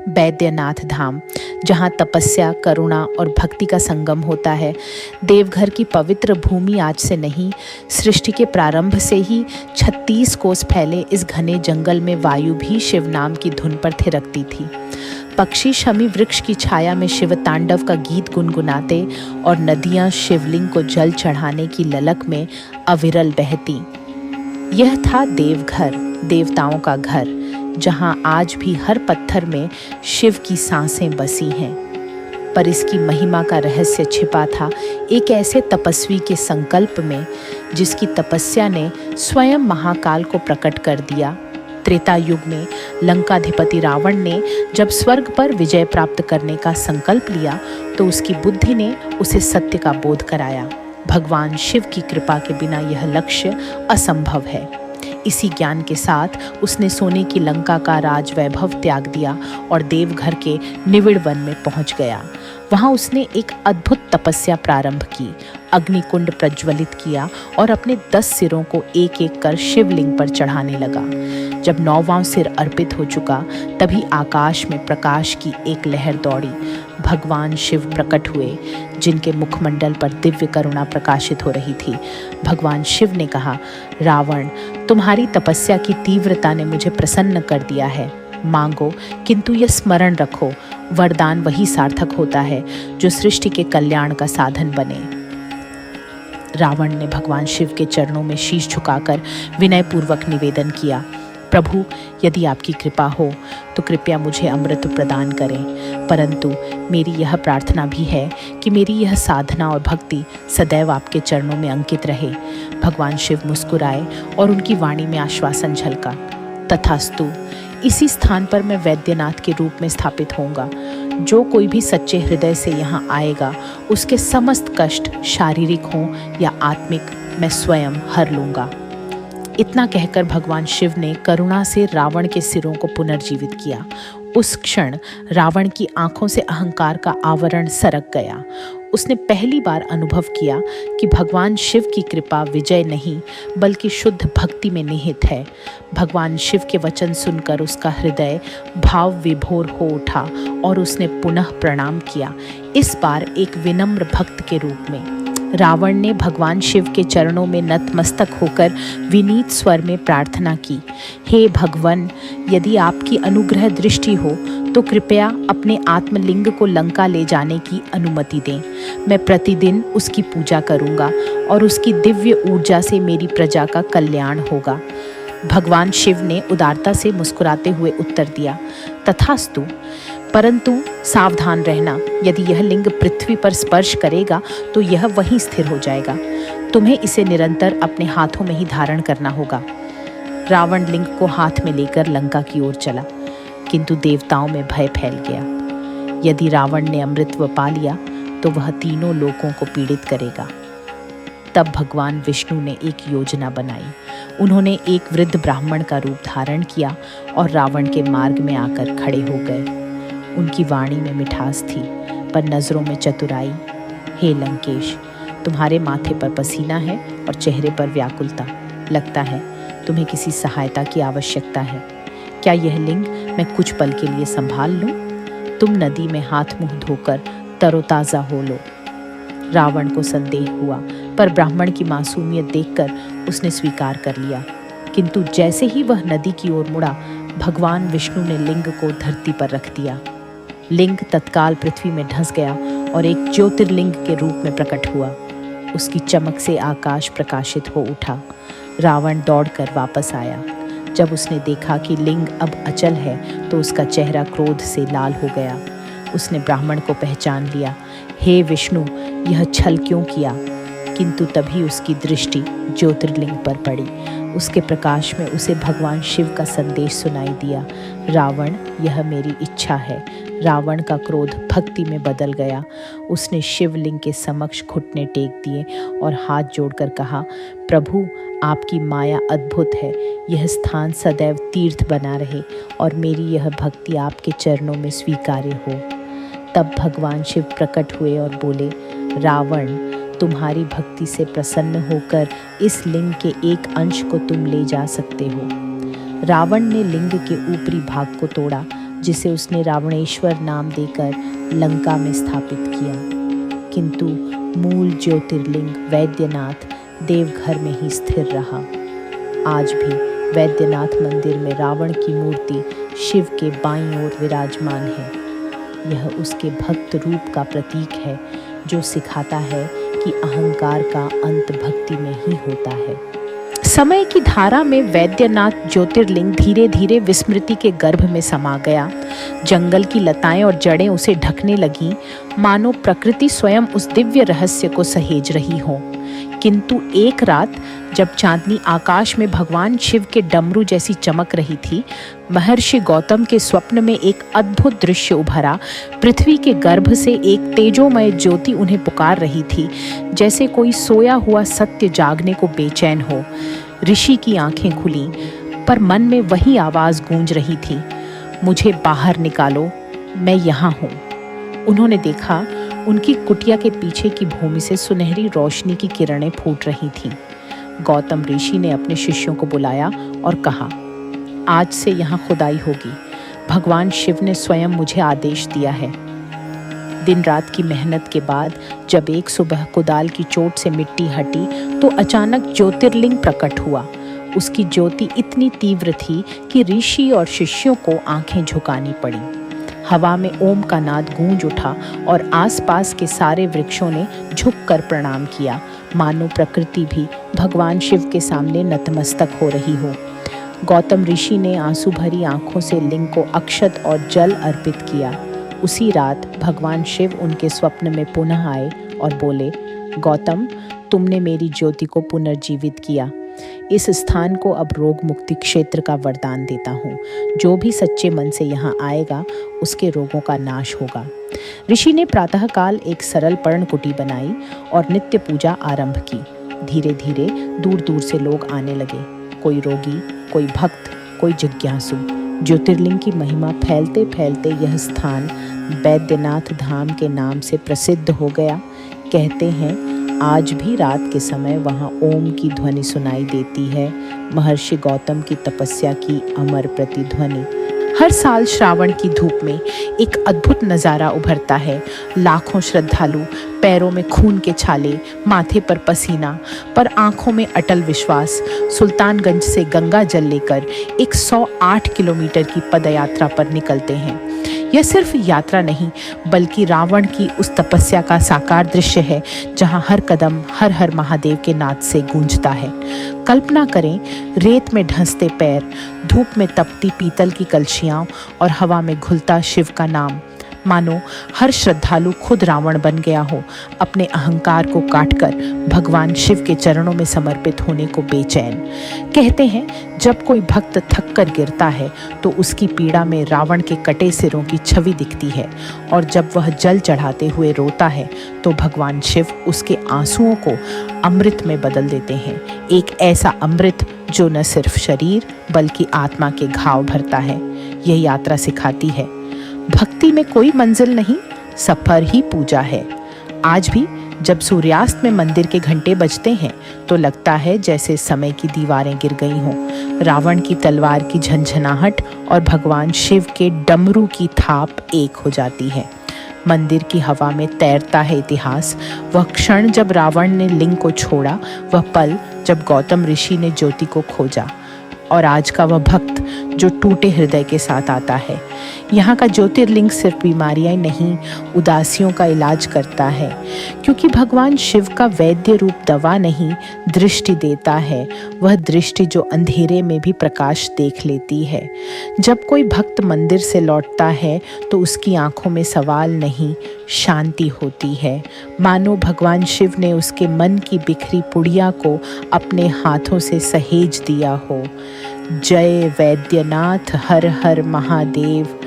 बैद्यनाथ धाम, जहाँ तपस्या, करुणा और भक्ति का संगम होता है। देवघर की पवित्र भूमि आज से नहीं, सृष्टि के प्रारंभ से ही 36 कोस फैले इस घने जंगल में वायु भी शिव नाम की धुन पर थिरकती थी। पक्षी शमी वृक्ष की छाया में शिव तांडव का गीत गुनगुनाते और नदियां शिवलिंग को जल चढ़ाने की ललक में अविरल बहती। यह था देवघर, देवताओं का घर, जहां आज भी हर पत्थर में शिव की सांसें बसी हैं। पर इसकी महिमा का रहस्य छिपा था एक ऐसे तपस्वी के संकल्प में, जिसकी तपस्या ने स्वयं महाकाल को प्रकट कर दिया। त्रेता युग में लंकाधिपति रावण ने जब स्वर्ग पर विजय प्राप्त करने का संकल्प लिया, तो उसकी बुद्धि ने उसे सत्य का बोध कराया। भगवान शिव की कृपा के बिना यह लक्ष्य असंभव है। इसी ज्ञान के साथ उसने सोने की लंका का राज वैभव त्याग दिया और देवघर के निविड़ वन में पहुंच गया। वहां उसने एक अद्भुत तपस्या प्रारंभ की, अग्निकुंड प्रज्वलित किया और अपने 10 सिरों को एक एक कर शिवलिंग पर चढ़ाने लगा। जब 9वां सिर अर्पित हो चुका, तभी आकाश में प्रकाश की एक लहर दौड़ी। भगवान शिव प्रकट हुए, जिनके मुखमंडल पर दिव्य करुणा प्रकाशित हो रही थी। भगवान शिव ने कहा, रावण, तुम्हारी तपस्या की तीव्रता ने मुझे प्रसन्न कर दिया है। मांगो, किंतु यह स्मरण रखो, वरदान वही सार्थक होता है जो सृष्टि के कल्याण का साधन बने। रावण ने भगवान शिव के चरणों में शीश झुकाकर विनयपूर्वक निवेदन किया, प्रभु, यदि आपकी कृपा हो तो कृपया मुझे अमृत प्रदान करें, परंतु मेरी यह प्रार्थना भी है कि मेरी यह साधना और भक्ति सदैव आपके चरणों में अंकित रहे। भगवान शिव मुस्कुराए और उनकी वाणी में आश्वासन झलका, तथास्तु। इसी स्थान पर मैं वैद्यनाथ के रूप में स्थापित होऊंगा। जो कोई भी सच्चे हृदय से यहाँ आएगा, उसके समस्त कष्ट शारीरिक हों या आत्मिक, मैं स्वयं हर लूँगा। इतना कहकर भगवान शिव ने करुणा से रावण के सिरों को पुनर्जीवित किया। उस क्षण रावण की आंखों से अहंकार का आवरण सरक गया। उसने पहली बार अनुभव किया कि भगवान शिव की कृपा विजय नहीं, बल्कि शुद्ध भक्ति में निहित है। भगवान शिव के वचन सुनकर उसका हृदय भाव विभोर हो उठा और उसने पुनः प्रणाम किया, इस बार एक विनम्र भक्त के रूप में। रावण ने भगवान शिव के चरणों में नतमस्तक होकर विनीत स्वर में प्रार्थना की, हे भगवन, यदि आपकी अनुग्रह दृष्टि हो तो कृपया अपने आत्मलिंग को लंका ले जाने की अनुमति दें। मैं प्रतिदिन उसकी पूजा करूंगा और उसकी दिव्य ऊर्जा से मेरी प्रजा का कल्याण होगा। भगवान शिव ने उदारता से मुस्कुराते हुए उत्तर दिया, तथास्तु, परंतु सावधान रहना, यदि यह लिंग पृथ्वी पर स्पर्श करेगा तो यह वहीं स्थिर हो जाएगा। तुम्हें इसे निरंतर अपने हाथों में ही धारण करना होगा। रावण लिंग को हाथ में लेकर लंका की ओर चला, किंतु देवताओं में भय फैल गया। यदि रावण ने अमृतत्व पा लिया तो वह तीनों लोकों को पीड़ित करेगा। तब भगवान विष्णु ने एक योजना बनाई। उन्होंने एक वृद्ध ब्राह्मण का रूप धारण किया और रावण के मार्ग में आकर खड़े हो गए। उनकी वाणी में मिठास थी, पर नजरों में चतुराई। हे लंकेश, तुम्हारे माथे पर पसीना है और चेहरे पर व्याकुलता। लगता है तुम्हें किसी सहायता की आवश्यकता है। क्या यह लिंग मैं कुछ पल के लिए संभाल लूं? तुम नदी में हाथ मुंह धोकर तरोताजा हो लो। रावण को संदेह हुआ, पर ब्राह्मण की मासूमियत देखकर उसने स्वीकार कर लिया। किंतु जैसे ही वह नदी की ओर मुड़ा, भगवान विष्णु ने लिंग को धरती पर रख दिया। लिंग तत्काल पृथ्वी में धंस गया और एक ज्योतिर्लिंग के रूप में प्रकट हुआ। उसकी चमक से आकाश प्रकाशित हो उठा। रावण दौड़कर वापस आया। जब उसने देखा कि लिंग अब अचल है, तो उसका चेहरा क्रोध से लाल हो गया। उसने ब्राह्मण को पहचान लिया। हे विष्णु, यह छल क्यों किया? किंतु तभी उसकी दृष्टि ज्योतिर्लिंग पर पड़ी। उसके प्रकाश में उसे भगवान शिव का संदेश सुनाई दिया, रावण, यह मेरी इच्छा है। रावण का क्रोध भक्ति में बदल गया। उसने शिवलिंग के समक्ष घुटने टेक दिए और हाथ जोड़कर कहा, प्रभु, आपकी माया अद्भुत है। यह स्थान सदैव तीर्थ बना रहे और मेरी यह भक्ति आपके चरणों में स्वीकार्य हो। तब भगवान शिव प्रकट हुए और बोले, रावण, तुम्हारी भक्ति से प्रसन्न होकर इस लिंग के एक अंश को तुम ले जा सकते हो। रावण ने लिंग के ऊपरी भाग को तोड़ा, जिसे उसने रावणेश्वर नाम देकर लंका में स्थापित किया, किंतु मूल ज्योतिर्लिंग वैद्यनाथ देवघर में ही स्थिर रहा। आज भी वैद्यनाथ मंदिर में रावण की मूर्ति शिव के बाईं ओर विराजमान है। यह उसके भक्त रूप का प्रतीक है, जो सिखाता है कि अहंकार का अंत भक्ति में ही होता है। समय की धारा में वैद्यनाथ ज्योतिर्लिंग धीरे धीरे विस्मृति के गर्भ में समा गया। जंगल की लताएं और जड़ें उसे ढकने लगीं, मानो प्रकृति स्वयं उस दिव्य रहस्य को सहेज रही हो। किंतु एक रात जब चांदनी आकाश में भगवान शिव के डमरू जैसी चमक रही थी, महर्षि गौतम के स्वप्न में एक अद्भुत दृश्य उभरा। पृथ्वी के गर्भ से एक तेजोमय ज्योति उन्हें पुकार रही थी, जैसे कोई सोया हुआ सत्य जागने को बेचैन हो। ऋषि की आंखें खुलीं, पर मन में वही आवाज गूंज रही थी, मुझे बाहर निकालो, मैं यहाँ हूँ। उन्होंने देखा, उनकी कुटिया के पीछे की भूमि से सुनहरी रोशनी की किरणें फूट रही थीं। गौतम ऋषि ने अपने शिष्यों को बुलाया और कहा, आज से यहाँ खुदाई होगी। भगवान शिव ने स्वयं मुझे आदेश दिया है। दिन रात की मेहनत के बाद जब एक सुबह कुदाल की चोट से मिट्टी हटी, तो अचानक ज्योतिर्लिंग प्रकट हुआ। उसकी ज्योति इतनी तीव्र थी कि ऋषि और शिष्यों को आंखें झुकानी पड़ी। हवा में ओम का नाद गूंज उठा और आसपास के सारे वृक्षों ने झुककर प्रणाम किया, मानो प्रकृति भी भगवान शिव के सामने नतमस्तक हो रही हो। गौतम ऋषि ने आंसू भरी आंखों से लिंग को अक्षत और जल अर्पित किया। उसी रात भगवान शिव उनके स्वप्न में पुनः आए और बोले, गौतम, तुमने मेरी ज्योति को पुनर्जीवित किया। इस स्थान को अब रोग मुक्ति क्षेत्र का वरदान देता हूँ। जो भी सच्चे मन से यहाँ आएगा, उसके रोगों का नाश होगा। ऋषि ने प्रातःकाल एक सरल पर्णकुटी बनाई और नित्य पूजा आरंभ की। धीरे धीरे दूर दूर से लोग आने लगे, कोई रोगी, कोई भक्त, कोई जिज्ञासु। ज्योतिर्लिंग की महिमा फैलते फैलते यह स्थान वैद्यनाथ धाम के नाम से प्रसिद्ध हो गया। कहते हैं, आज भी रात के समय वहाँ ओम की ध्वनि सुनाई देती है, महर्षि गौतम की तपस्या की अमर प्रतिध्वनि। हर साल श्रावण की धूप में एक अद्भुत नज़ारा उभरता है। लाखों श्रद्धालु, पैरों में खून के छाले, माथे पर पसीना, पर आंखों में अटल विश्वास, सुल्तानगंज से गंगा जल लेकर 108 किलोमीटर की पदयात्रा पर निकलते हैं। यह सिर्फ यात्रा नहीं, बल्कि रावण की उस तपस्या का साकार दृश्य है, जहाँ हर कदम हर हर महादेव के नाद से गूंजता है। कल्पना करें, रेत में ढंसते पैर, धूप में तपती पीतल की कलशियाँ और हवा में घुलता शिव का नाम। मानो हर श्रद्धालु खुद रावण बन गया हो, अपने अहंकार को काटकर भगवान शिव के चरणों में समर्पित होने को बेचैन। कहते हैं, जब कोई भक्त थक कर गिरता है तो उसकी पीड़ा में रावण के कटे सिरों की छवि दिखती है, और जब वह जल चढ़ाते हुए रोता है तो भगवान शिव उसके आंसुओं को अमृत में बदल देते हैं। एक ऐसा अमृत जो न सिर्फ शरीर बल्कि आत्मा के घाव भरता है। यह यात्रा सिखाती है, भक्ति में कोई मंजिल नहीं, सफर ही पूजा है। आज भी जब सूर्यास्त में मंदिर के घंटे बजते हैं तो लगता है जैसे समय की दीवारें गिर गई हों। रावण की तलवार की झंझनाहट और भगवान शिव के डमरू की थाप एक हो जाती है। मंदिर की हवा में तैरता है इतिहास। वह क्षण जब रावण ने लिंग को छोड़ा, वह पल जब गौतम ऋषि ने ज्योति को खोजा, और आज का वह भक्त जो टूटे हृदय के साथ आता है। यहाँ का ज्योतिर्लिंग सिर्फ बीमारियां नहीं, उदासियों का इलाज करता है, क्योंकि भगवान शिव का वैद्य रूप दवा नहीं, दृष्टि देता है। वह दृष्टि जो अंधेरे में भी प्रकाश देख लेती है। जब कोई भक्त मंदिर से लौटता है तो उसकी आंखों में सवाल नहीं, शांति होती है, मानो भगवान शिव ने उसके मन की बिखरी पुड़िया को अपने हाथों से सहेज दिया हो। जय वैद्यनाथ, हर हर महादेव।